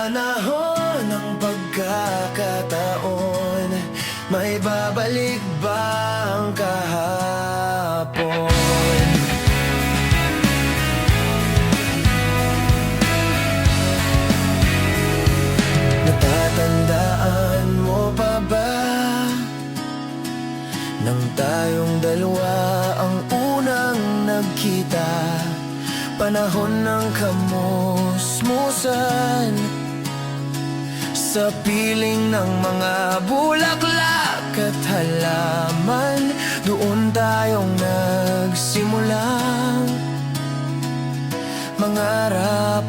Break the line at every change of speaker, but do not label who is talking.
panahon ng pagkakataon, may babalik ba ang kahapon? Natatandaan mo pa ba nang tayong dalawa ang unang nagkita? Panahon ng kamusmusan, sa piling ng mga bulaklak at halaman, doon tayong nagsimulang mangarap.